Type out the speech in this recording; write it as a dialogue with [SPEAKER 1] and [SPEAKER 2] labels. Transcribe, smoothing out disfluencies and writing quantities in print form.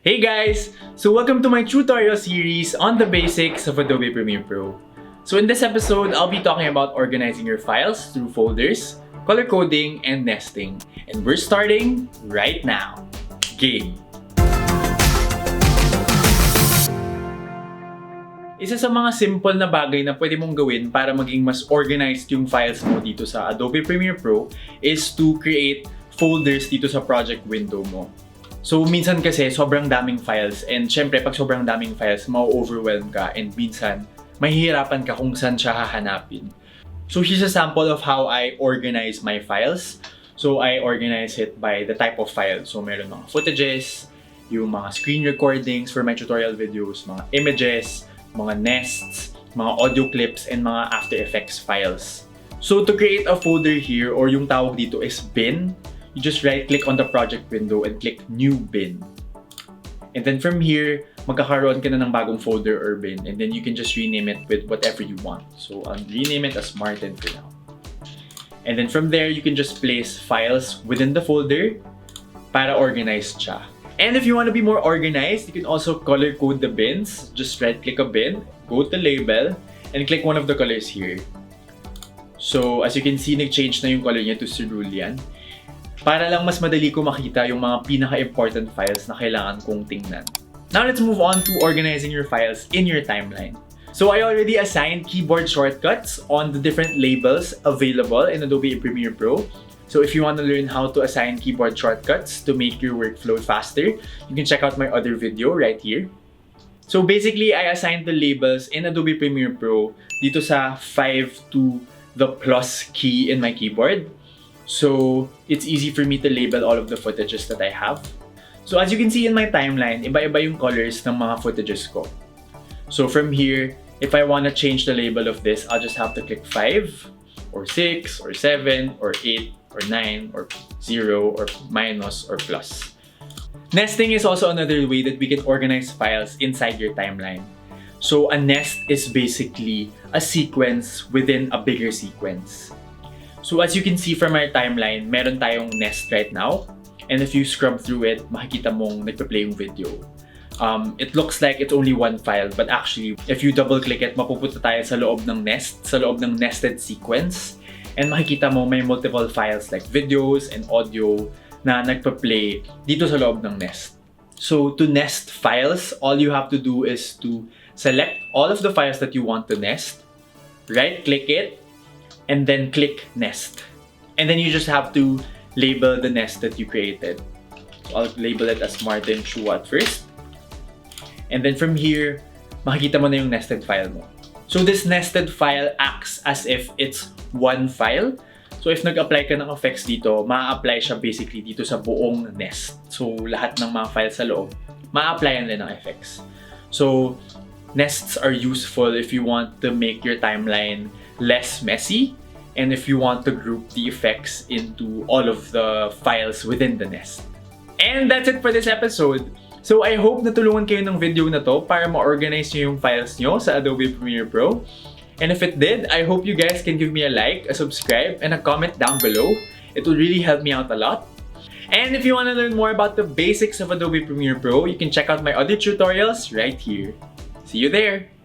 [SPEAKER 1] Hey guys! So welcome to my tutorial series on the basics of Adobe Premiere Pro. So in this episode, I'll be talking about organizing your files through folders, color coding, and nesting. And we're starting right now. Game! Isa sa mga simple na bagay na pwede mong gawin para maging mas organized yung files mo dito sa Adobe Premiere Pro is to create folders dito sa project window mo. So, minsan kasi sobrang daming files and syempre pag sobrang daming files, ma-overwhelm ka and minsan mahihirapan ka kung saan siya hahanapin. So, here's a sample of how I organize my files. So, I organize it by the type of file. So, meron mga footages, yung mga screen recordings for my tutorial videos, mga images, mga nests, mga audio clips, and mga After Effects files. So, to create a folder here, or yung tawag dito is bin, you just right-click on the project window and click New Bin. And then from here, magkakaroon ka na ng bagong folder or bin, and then you can just rename it with whatever you want. So, I'll rename it as Martin for now. And then from there, you can just place files within the folder para organized siya. And if you want to be more organized, you can also color code the bins. Just right-click a bin, go to label, and click one of the colors here. So, as you can see, nag-change na yung color niya to cerulean. Para lang mas madali ko makita yung mga pinaka-important files na kailangan kong tingnan. Now, let's move on to organizing your files in your timeline. So, I already assigned keyboard shortcuts on the different labels available in Adobe Premiere Pro. So if you want to learn how to assign keyboard shortcuts to make your workflow faster, you can check out my other video right here. So basically, I assigned the labels in Adobe Premiere Pro dito sa 5 to the plus key in my keyboard. So it's easy for me to label all of the footages that I have. So as you can see in my timeline, iba-iba yung colors ng mga footages ko. So from here, if I want to change the label of this, I'll just have to click 5 or 6 or 7 or 8 or 9 or 0 or minus or plus. Nesting is also another way that we can organize files inside your timeline. So a nest is basically a sequence within a bigger sequence. So as you can see from our timeline, meron tayong nest right now. And if you scrub through it, makikita mong nagpa-play yung video. It looks like it's only one file, but actually, if you double-click it, mapupunta tayo sa loob ng nest, sa loob ng nested sequence. And makikita mo may multiple files like videos and audio na nagpa-play dito sa loob ng nest. So to nest files, all you have to do is to select all of the files that you want to nest, right-click it, and then click Nest. And then you just have to label the nest that you created. So I'll label it as Martin Chu at first. And then from here, makikita mo na yung nested file mo. So this nested file acts as if it's one file. So if nag-apply ka ng effects dito, ma-apply siya basically dito sa buong nest. So lahat ng mga files sa loob, ma-applyan din ng effects. So nests are useful if you want to make your timeline less messy and if you want to group the effects into all of the files within the nest. And that's it for this episode. So I hope natulungan kayo ng video na to para ma-organize nyo yung files nyo sa Adobe Premiere Pro. And if it did, I hope you guys can give me a like, a subscribe, and a comment down below. It will really help me out a lot. And if you want to learn more about the basics of Adobe Premiere Pro, you can check out my other tutorials right here. See you there!